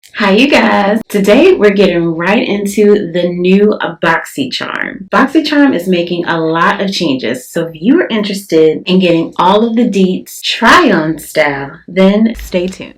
Hi you guys! Today we're getting right into the new Boxycharm. Boxycharm is making a lot of changes, so if you are interested in getting all of the deets try-on style, then stay tuned.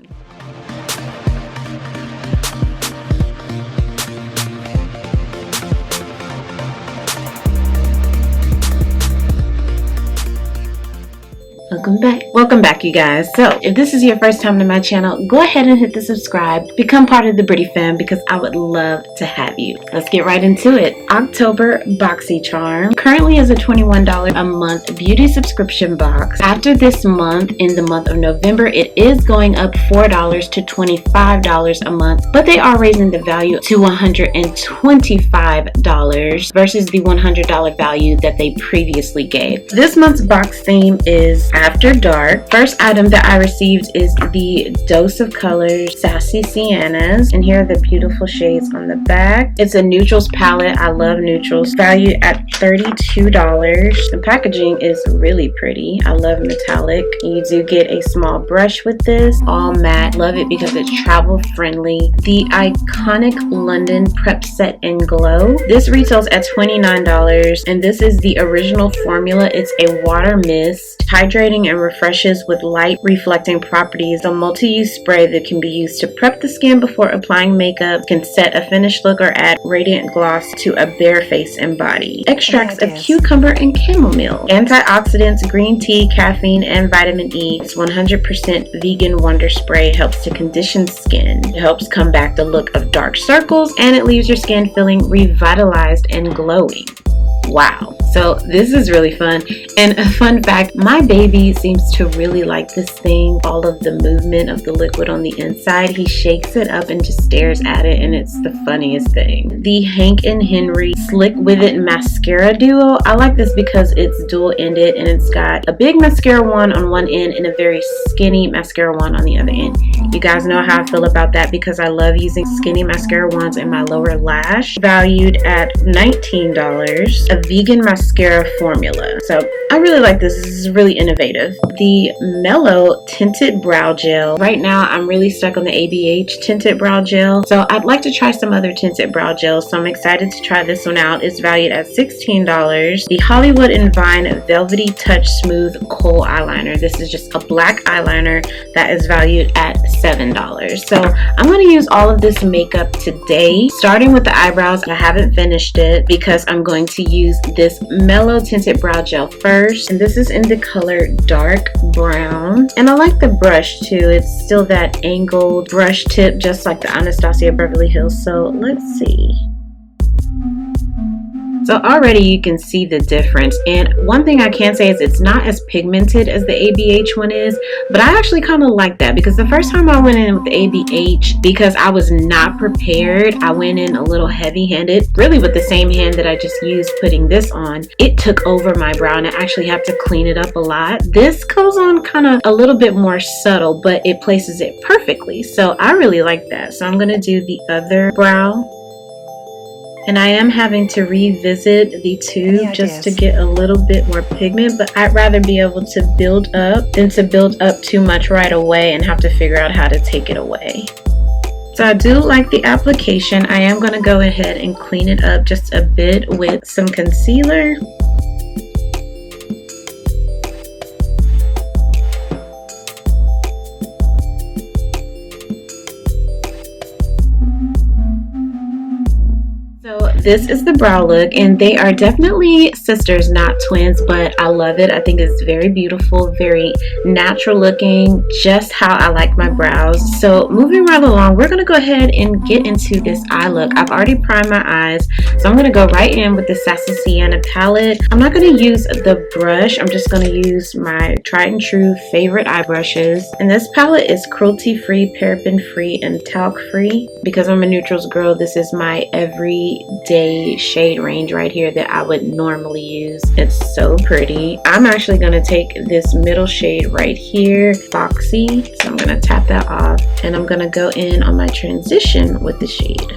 Welcome back you guys. So if this is your first time to my channel, go ahead and hit the subscribe, become part of the Britty fam because I would love to have you. Let's get right into it. October Boxycharm currently is a $21 a month beauty subscription box. After this month, in the month of November, it is going up $4 to $25 a month, but they are raising the value to $125 versus the $100 value that they previously gave. This month's box theme is After Dark. First item that I received is the Dose of Colors Sassy Siennas, and here are the beautiful shades on the back. It's a neutrals palette. I love neutrals. Valued at $32. The packaging is really pretty. I love metallic. You do get a small brush with this, all matte. Love it because it's travel friendly. The iconic London Prep Set and Glow. This retails at $29, and this is the original formula. It's a water mist, hydrating and refreshes with light reflecting properties. A multi-use spray that can be used to prep the skin before applying makeup, can set a finished look or add radiant gloss to a bare face and body. Extracts of cucumber and chamomile. Antioxidants, green tea, caffeine, and vitamin E. It's 100% vegan wonder spray. Helps to condition skin. It helps combat the look of dark circles, and it leaves your skin feeling revitalized and glowing. Wow. So this is really fun. And a fun fact, my baby seems to really like this thing. All of the movement of the liquid on the inside, he shakes it up and just stares at it, and it's the funniest thing. The Hank and Henry Slick With It Mascara Duo. I like this because it's dual ended, and it's got a big mascara wand on one end and a very skinny mascara wand on the other end. You guys know how I feel about that because I love using skinny mascara wands in my lower lash. Valued at $19. A vegan mascara formula. So I really like this. This is really innovative. The Mellow Tinted Brow Gel. Right now I'm really stuck on the ABH Tinted Brow Gel. So I'd like to try some other tinted brow gels. So I'm excited to try this one out. It's valued at $16. The Hollywood and Vine Velvety Touch Smooth Kohl Eyeliner. This is just a black eyeliner that is valued at $7. So I'm going to use all of this makeup today, starting with the eyebrows. I haven't finished it because I'm going to use this Mellow Tinted Brow Gel first, and this is in the color Dark Brown. And I like the brush too. It's still that angled brush tip, just like the Anastasia Beverly Hills. So let's see. So already you can see the difference, and one thing I can say is it's not as pigmented as the ABH one is, but I actually kind of like that because the first time I went in with the ABH, because I was not prepared, I went in a little heavy-handed, really with the same hand that I just used putting this on. It took over my brow and I actually have to clean it up a lot. This goes on kind of a little bit more subtle, but it places it perfectly, so I really like that. So I'm going to do the other brow. And I am having to revisit the tube just to get a little bit more pigment, but I'd rather be able to build up than to build up too much right away and have to figure out how to take it away. So I do like the application. I am going to go ahead and clean it up just a bit with some concealer. This is the brow look, and they are definitely sisters, not twins, but I love it. I think it's very beautiful, very natural looking, just how I like my brows. So moving right along, we're going to go ahead and get into this eye look. I've already primed my eyes, so I'm going to go right in with the Sassy Sienna palette. I'm not going to use the brush. I'm just going to use my tried and true favorite eye brushes. And this palette is cruelty-free, paraben-free, and talc-free. Because I'm a neutrals girl, this is my everyday shade range right here that I would normally use. It's so pretty. I'm actually going to take this middle shade right here, Foxy. So I'm going to tap that off, and I'm going to go in on my transition with the shade.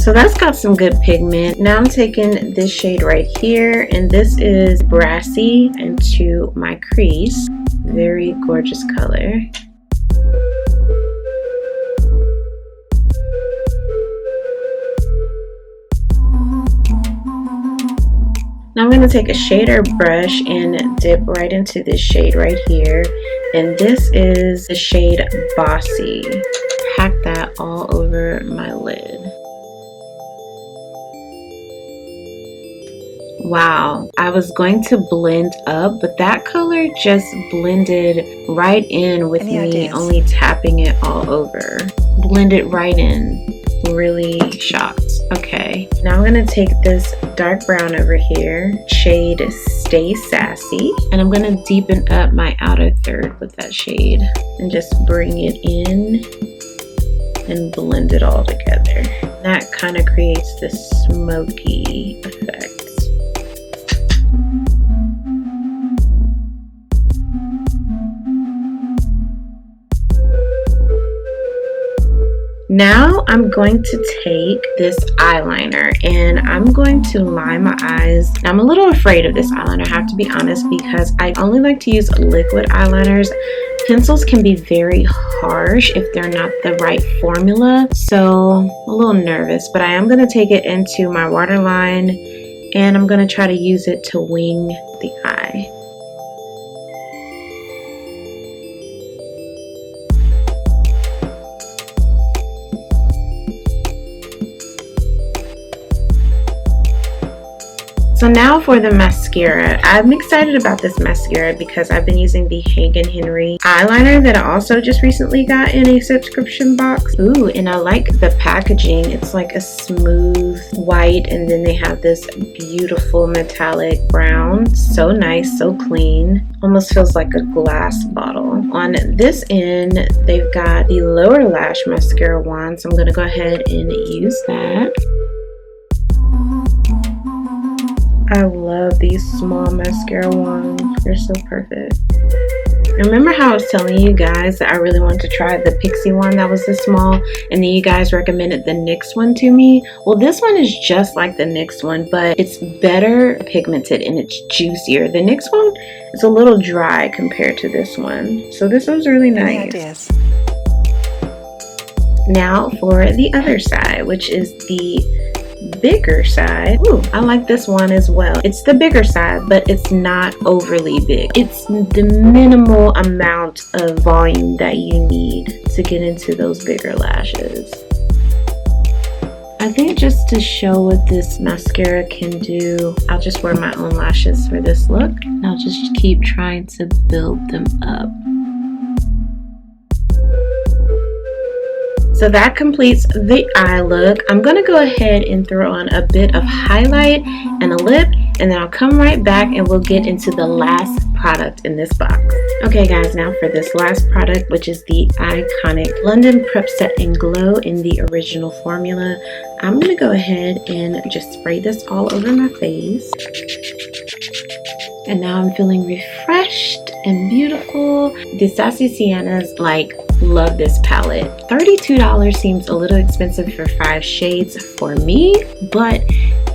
So that's got some good pigment. Now I'm taking this shade right here, and this is Brassy, into my crease. Very gorgeous color. Now I'm going to take a shader brush and dip right into this shade right here. And this is the shade Bossy. Pack that all over my lid. Wow, I was going to blend up, but that color just blended right in with me only tapping it all over. Blended right in. Really shocked. Okay, now I'm gonna take this dark brown over here, shade Stay Sassy, and I'm gonna deepen up my outer third with that shade and just bring it in and blend it all together. That kind of creates this smoky effect. Now I'm going to take this eyeliner and I'm going to line my eyes. I'm a little afraid of this eyeliner, I have to be honest, because I only like to use liquid eyeliners. Pencils can be very harsh if they're not the right formula, so I'm a little nervous, but I am going to take it into my waterline and I'm going to try to use it to wing the eye. So now for the mascara. I'm excited about this mascara because I've been using the Hank & Henry eyeliner that I also just recently got in a subscription box. Ooh, and I like the packaging. It's like a smooth white and then they have this beautiful metallic brown. So nice, so clean. Almost feels like a glass bottle. On this end, they've got the lower lash mascara wand. So I'm gonna go ahead and use that. I love these small mascara wands. They're so perfect. Remember how I was telling you guys that I really wanted to try the Pixie one that was this small, and then you guys recommended the NYX one to me? Well, this one is just like the NYX one, but it's better pigmented and it's juicier. The NYX one is a little dry compared to this one. So this one's really nice. Now for the other side, which is the bigger side. Ooh, I like this one as well. It's the bigger side, but it's not overly big. It's the minimal amount of volume that you need to get into those bigger lashes. I think just to show what this mascara can do, I'll just wear my own lashes for this look. And I'll just keep trying to build them up. So that completes the eye look. I'm gonna go ahead and throw on a bit of highlight and a lip, and then I'll come right back and we'll get into the last product in this box. Okay guys, now for this last product, which is the iconic London Prep Set and Glow in the original formula. I'm gonna go ahead and just spray this all over my face. And now I'm feeling refreshed and beautiful. The Sassy Siennas, like, love this palette. $32 seems a little expensive for 5 shades for me, but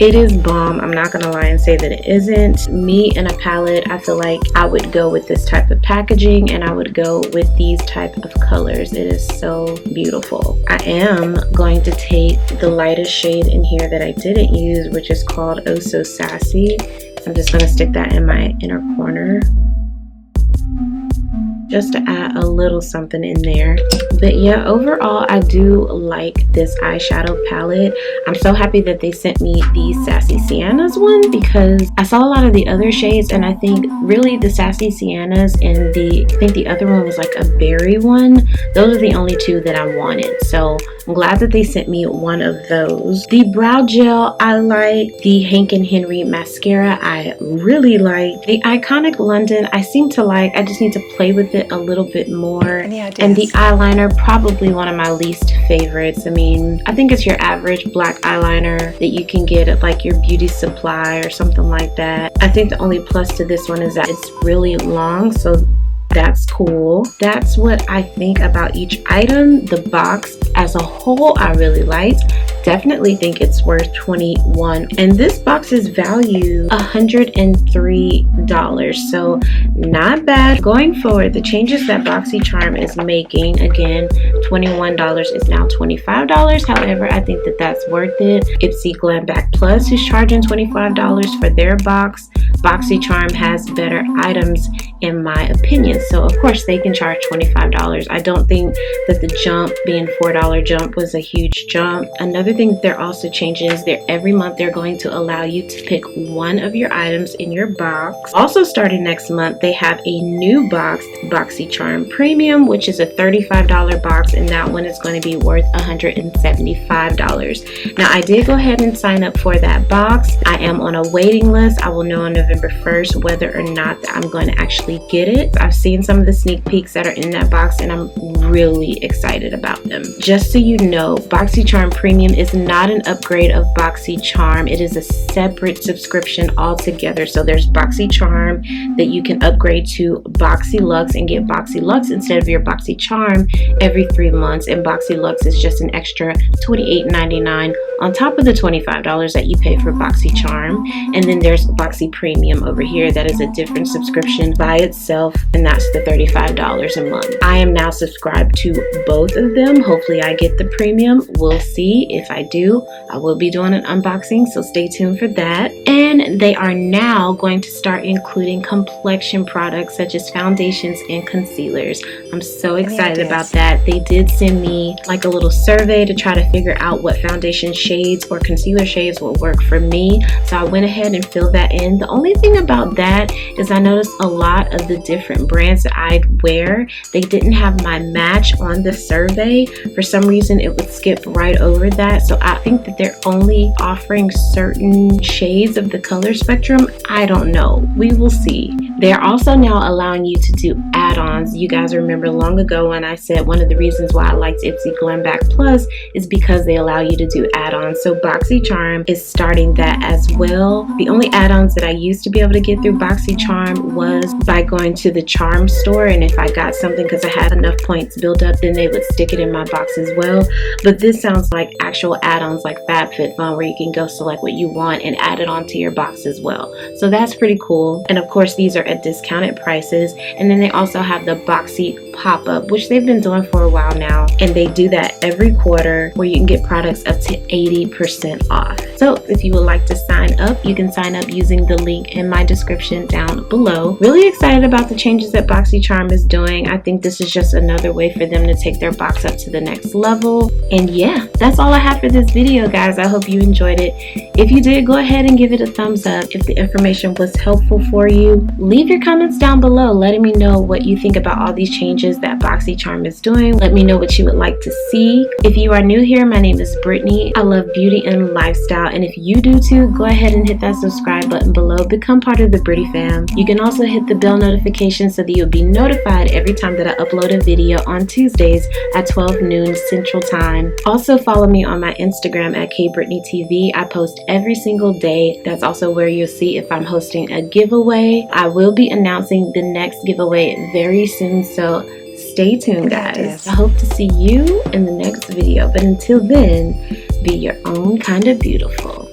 it is bomb. I'm not gonna lie and say that it isn't. Me and a palette, I feel like I would go with this type of packaging and I would go with these type of colors. It is so beautiful. I am going to take the lightest shade in here that I didn't use, which is called Oh So Sassy. I'm just gonna stick that in my inner corner, just to add a little something in there. But yeah, overall I do like this eyeshadow palette. I'm so happy that they sent me the Sassy Siennas one, because I saw a lot of the other shades and I think really the Sassy Siennas and I think the other one was like a berry one. Those are the only two that I wanted. So I'm glad that they sent me one of those. The brow gel I like. The Hank & Henry mascara I really like. The iconic London I seem to like. I just need to play with it a little bit more. And the eyeliner, probably one of my least favorites. I mean, I think it's your average black eyeliner that you can get at like your beauty supply or something like that. I think the only plus to this one is that it's really long, so That's cool. That's what I think about each item. The box as a whole I really liked. Definitely think it's worth $21, and this box is valued $103, so not bad. Going forward, the changes that Boxycharm is making, again, $21 is now $25. However, I think that that's worth it. Ipsy Glam Back Plus is charging $25 for their box. Boxycharm has better items in my opinion, so of course they can charge $25. I don't think that the jump, being $4 jump, was a huge jump. Another thing that they're also changing is every month they're going to allow you to pick one of your items in your box. Also starting next month, they have a new box, Boxycharm Premium, which is a $35 box, and that one is going to be worth $175. Now I did go ahead and sign up for that box. I am on a waiting list. I will know on November 1st whether or not I'm going to actually get it. I've seen some of the sneak peeks that are in that box, and I'm really excited about them. Just so you know, Boxycharm Premium is not an upgrade of Boxycharm. It is a separate subscription altogether. So there's Boxycharm that you can upgrade to BoxyLux and get BoxyLux instead of your Boxycharm every 3 months, and BoxyLux is just an extra $28.99 on top of the $25 that you pay for Boxycharm. And then there's Boxy Premium over here. That is a different subscription by itself, and that's the $35 a month. I am now subscribed to both of them. Hopefully I get the premium. We'll see. If I do, I will be doing an unboxing, so stay tuned for that. And they are now going to start including complexion products such as foundations and concealers. I'm so excited about that. They did send me like a little survey to try to figure out what foundation shades or concealer shades will work for me, so I went ahead and filled that in. The only thing about that is I noticed a lot of the different brands that I'd wear, they didn't have my match on the survey. For some reason it would skip right over that, so I think that they're only offering certain shades of the color spectrum. I don't know. We will see. They're also now allowing you to do add-ons. You guys remember long ago when I said one of the reasons why I liked Ipsy Glam Back Plus is because they allow you to do add-ons. So Boxycharm is starting that as well. The only add-ons that I used to be able to get through Boxycharm was by going to the charm store, and if I got something because I had enough points built up, then they would stick it in my box as well. But this sounds like actual add-ons like FabFitFun, where you can go select what you want and add it onto your box as well. So that's pretty cool. And of course these are at discounted prices. And then they also have the Boxy pop-up, which they've been doing for a while now, and they do that every quarter where you can get products up to 80% off. So if you would like to sign up, you can sign up using the link in my description down below. Really excited about the changes that Boxycharm is doing. I think this is just another way for them to take their box up to the next level. And yeah, that's all I have for this video, guys. I hope you enjoyed it. If you did, go ahead and give it a thumbs up. If the information was helpful for you, leave your comments down below letting me know what you think about all these changes that Boxycharm is doing. Let me know what you would like to see. If you are new here, my name is Brittany. I love beauty and lifestyle, and if you do too, go ahead and hit that subscribe button below. Become part of the Britty fam. You can also hit the bell notification so that you'll be notified every time that I upload a video on Tuesdays at 12 noon Central Time. Also follow me on my Instagram at KBrittanyTV. I post every single day. That's also where you'll see if I'm hosting a giveaway. I will be announcing the next giveaway very soon, so stay tuned, guys. I hope to see you in the next video, but until then, be your own kind of beautiful.